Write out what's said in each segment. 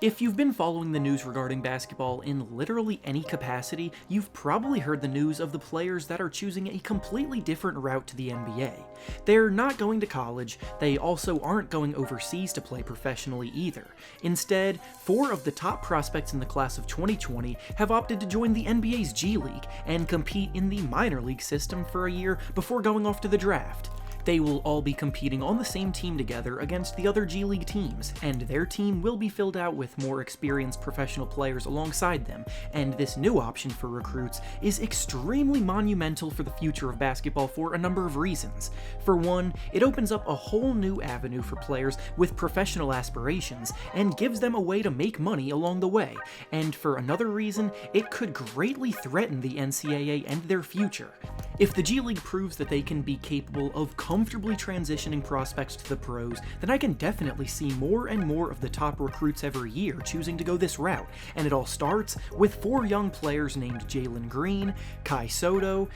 If you've been following the news regarding basketball in literally any capacity, you've probably heard the news of the players that are choosing a completely different route to the NBA. They're not going to college, they also aren't going overseas to play professionally either. Instead, 4 of the top prospects in the class of 2020 have opted to join the NBA's G League and compete in the minor league system for a year before going off to the draft. They will all be competing on the same team together against the other G League teams, and their team will be filled out with more experienced professional players alongside them, and this new option for recruits is extremely monumental for the future of basketball for a number of reasons. For one, it opens up a whole new avenue for players with professional aspirations, and gives them a way to make money along the way, and for another reason, it could greatly threaten the NCAA and their future. If the G League proves that they can be capable of comfortably transitioning prospects to the pros, then I can definitely see more and more of the top recruits every year choosing to go this route, and it all starts with 4 young players named Jalen Green, Soto,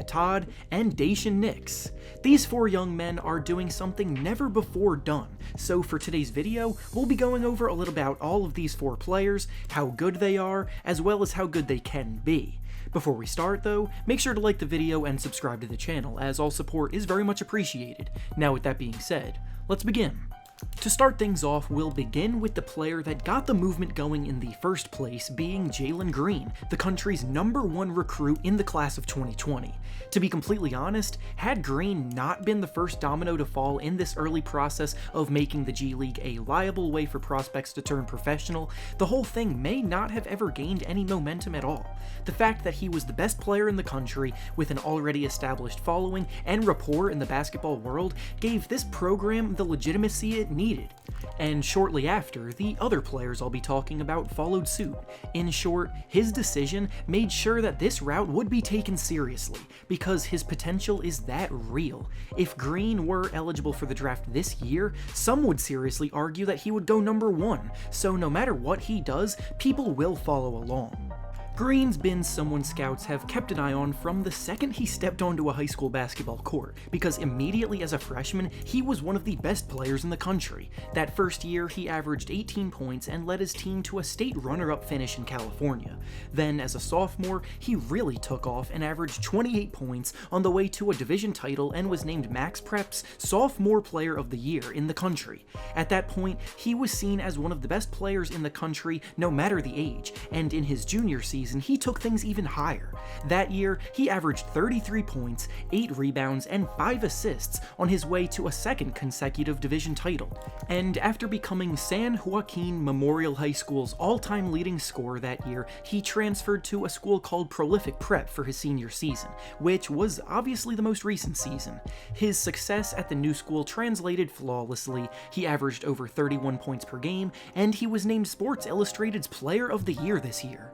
Todd, and Dacian Nix. These 4 young men are doing something never before done, so for today's video, we'll be going over a little about all of these 4 players, how good they are, as well as how good they can be. Before we start though, make sure to like the video and subscribe to the channel, as all support is very much appreciated. Now with that being said, let's begin. To start things off, we'll begin with the player that got the movement going in the first place, being Jalen Green, the country's #1 recruit in the class of 2020. To be completely honest, had Green not been the first domino to fall in this early process of making the G League a liable way for prospects to turn professional, the whole thing may not have ever gained any momentum at all. The fact that he was the best player in the country, with an already established following and rapport in the basketball world, gave this program the legitimacy it needed. And shortly after, the other players I'll be talking about followed suit. In short, his decision made sure that this route would be taken seriously, because his potential is that real. If Green were eligible for the draft this year, some would seriously argue that he would go #1, so no matter what he does, people will follow along. Green's been someone scouts have kept an eye on from the second he stepped onto a high school basketball court, because immediately as a freshman, he was one of the best players in the country. That first year, he averaged 18 points and led his team to a state runner-up finish in California. Then, as a sophomore, he really took off and averaged 28 points on the way to a division title and was named Max Prep's Sophomore Player of the Year in the country. At that point, he was seen as one of the best players in the country no matter the age, and in his junior season, he took things even higher. That year, he averaged 33 points, 8 rebounds, and 5 assists on his way to a second consecutive division title. And after becoming San Joaquin Memorial High School's all-time leading scorer that year, he transferred to a school called Prolific Prep for his senior season, which was obviously the most recent season. His success at the new school translated flawlessly. He averaged over 31 points per game, and he was named Sports Illustrated's Player of the Year this year.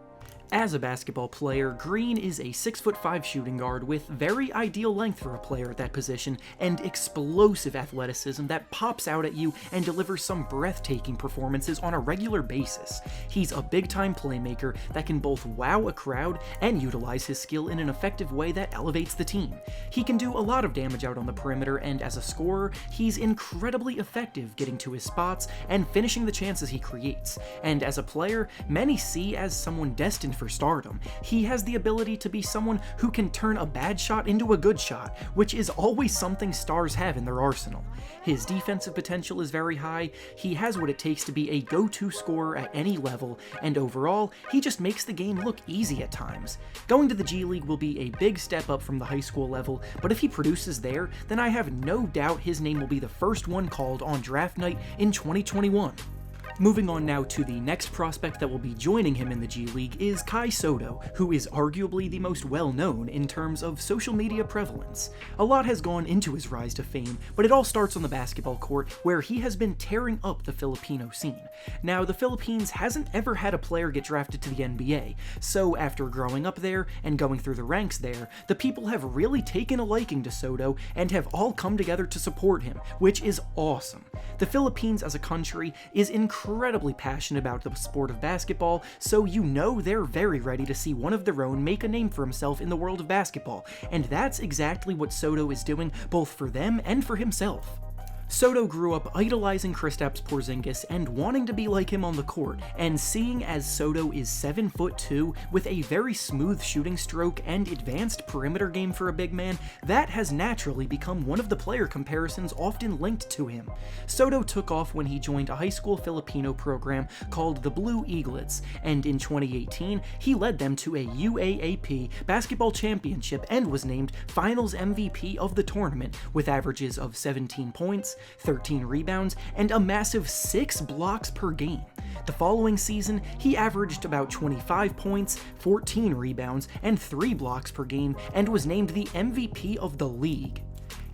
As a basketball player, Green is a 6'5" shooting guard with very ideal length for a player at that position, and explosive athleticism that pops out at you and delivers some breathtaking performances on a regular basis. He's a big-time playmaker that can both wow a crowd and utilize his skill in an effective way that elevates the team. He can do a lot of damage out on the perimeter, and as a scorer, he's incredibly effective getting to his spots and finishing the chances he creates. And as a player, many see as someone destined for stardom. He has the ability to be someone who can turn a bad shot into a good shot, which is always something stars have in their arsenal. His defensive potential is very high, he has what it takes to be a go-to scorer at any level, and overall, he just makes the game look easy at times. Going to the G League will be a big step up from the high school level, but if he produces there, then I have no doubt his name will be the first one called on draft night in 2021. Moving on now to the next prospect that will be joining him in the G League is Soto, who is arguably the most well-known in terms of social media prevalence. A lot has gone into his rise to fame, but it all starts on the basketball court, where he has been tearing up the Filipino scene. Now, the Philippines hasn't ever had a player get drafted to the NBA, so after growing up there and going through the ranks there, the people have really taken a liking to Soto and have all come together to support him, which is awesome. The Philippines as a country is incredibly passionate about the sport of basketball, so you know they're very ready to see one of their own make a name for himself in the world of basketball, and that's exactly what Soto is doing both for them and for himself. Soto grew up idolizing Kristaps Porzingis and wanting to be like him on the court, and seeing as Soto is 7'2" with a very smooth shooting stroke and advanced perimeter game for a big man, that has naturally become one of the player comparisons often linked to him. Soto took off when he joined a high school Filipino program called the Blue Eaglets, and in 2018, he led them to a UAAP basketball championship and was named Finals MVP of the tournament with averages of 17 points, 13 rebounds, and a massive 6 blocks per game. The following season, he averaged about 25 points, 14 rebounds, and 3 blocks per game, and was named the MVP of the league.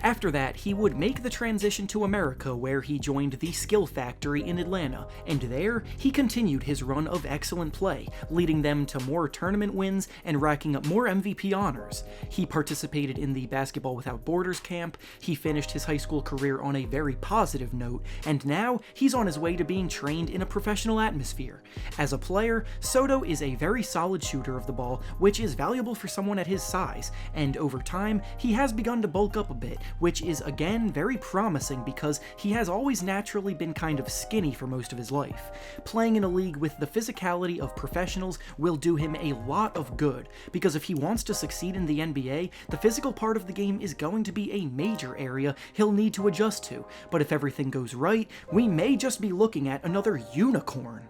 After that, he would make the transition to America, where he joined the Skill Factory in Atlanta, and there, he continued his run of excellent play, leading them to more tournament wins and racking up more MVP honors. He participated in the Basketball Without Borders camp, he finished his high school career on a very positive note, and now he's on his way to being trained in a professional atmosphere. As a player, Soto is a very solid shooter of the ball, which is valuable for someone at his size, and over time, he has begun to bulk up a bit, which is again very promising because he has always naturally been kind of skinny for most of his life. Playing in a league with the physicality of professionals will do him a lot of good, because if he wants to succeed in the NBA, the physical part of the game is going to be a major area he'll need to adjust to, but if everything goes right, we may just be looking at another unicorn.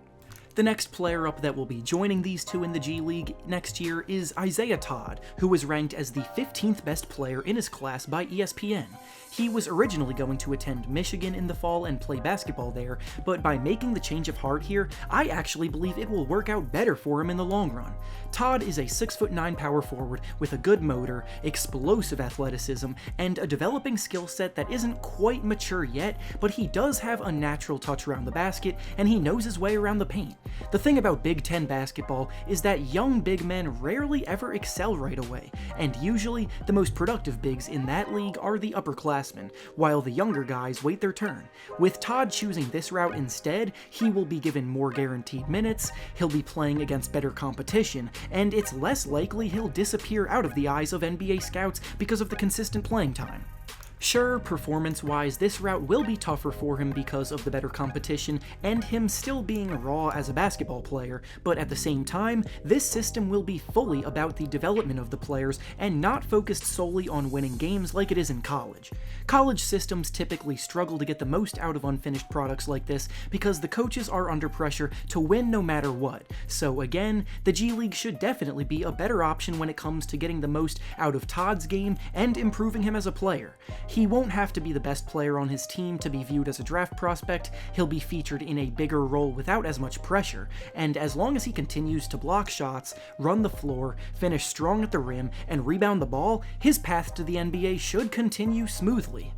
The next player up that will be joining these two in the G League next year is Isaiah Todd, who was ranked as the 15th best player in his class by ESPN. He was originally going to attend Michigan in the fall and play basketball there, but by making the change of heart here, I actually believe it will work out better for him in the long run. Todd is a 6'9" power forward with a good motor, explosive athleticism, and a developing skill set that isn't quite mature yet, but he does have a natural touch around the basket, and he knows his way around the paint. The thing about Big Ten basketball is that young big men rarely ever excel right away, and usually the most productive bigs in that league are the upperclassmen, while the younger guys wait their turn. With Todd choosing this route instead, he will be given more guaranteed minutes, he'll be playing against better competition, and it's less likely he'll disappear out of the eyes of NBA scouts because of the consistent playing time. Sure, performance-wise, this route will be tougher for him because of the better competition and him still being raw as a basketball player, but at the same time, this system will be fully about the development of the players and not focused solely on winning games like it is in college. College systems typically struggle to get the most out of unfinished products like this because the coaches are under pressure to win no matter what, so again, the G League should definitely be a better option when it comes to getting the most out of Todd's game and improving him as a player. He won't have to be the best player on his team to be viewed as a draft prospect, he'll be featured in a bigger role without as much pressure, and as long as he continues to block shots, run the floor, finish strong at the rim, and rebound the ball, his path to the NBA should continue smoothly.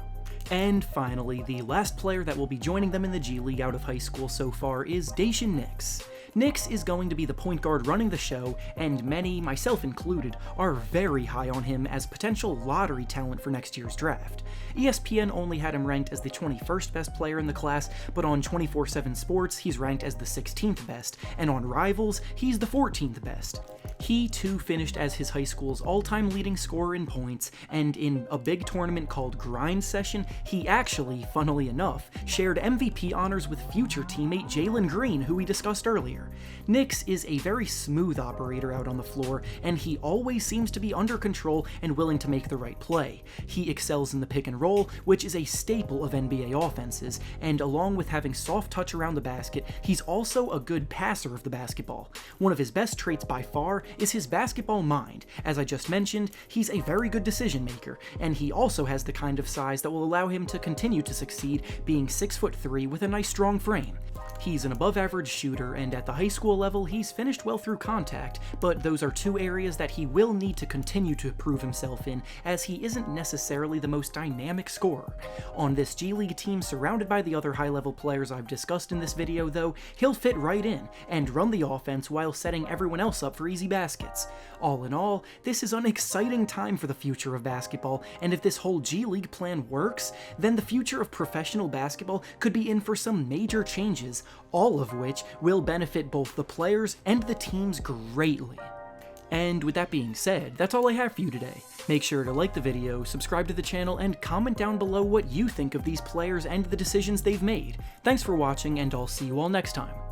And finally, the last player that will be joining them in the G League out of high school so far is Dacian Nix. Nix is going to be the point guard running the show, and many, myself included, are very high on him as potential lottery talent for next year's draft. ESPN only had him ranked as the 21st best player in the class, but on 24/7 Sports he's ranked as the 16th best, and on Rivals he's the 14th best. He too finished as his high school's all-time leading scorer in points, and in a big tournament called Grind Session, he actually, funnily enough, shared MVP honors with future teammate Jalen Green, who we discussed earlier. Nix is a very smooth operator out on the floor, and he always seems to be under control and willing to make the right play. He excels in the pick and roll, which is a staple of NBA offenses, and along with having soft touch around the basket, he's also a good passer of the basketball. One of his best traits by far is his basketball mind. As I just mentioned, he's a very good decision maker, and he also has the kind of size that will allow him to continue to succeed, being 6'3" with a nice strong frame. He's an above-average shooter, and at the high school level, he's finished well through contact, but those are two areas that he will need to continue to prove himself in, as he isn't necessarily the most dynamic scorer. On this G League team surrounded by the other high-level players I've discussed in this video, though, he'll fit right in, and run the offense while setting everyone else up for easy baskets. All in all, this is an exciting time for the future of basketball, and if this whole G League plan works, then the future of professional basketball could be in for some major changes, all of which will benefit both the players and the teams greatly. And with that being said, that's all I have for you today. Make sure to like the video, subscribe to the channel, and comment down below what you think of these players and the decisions they've made. Thanks for watching, and I'll see you all next time.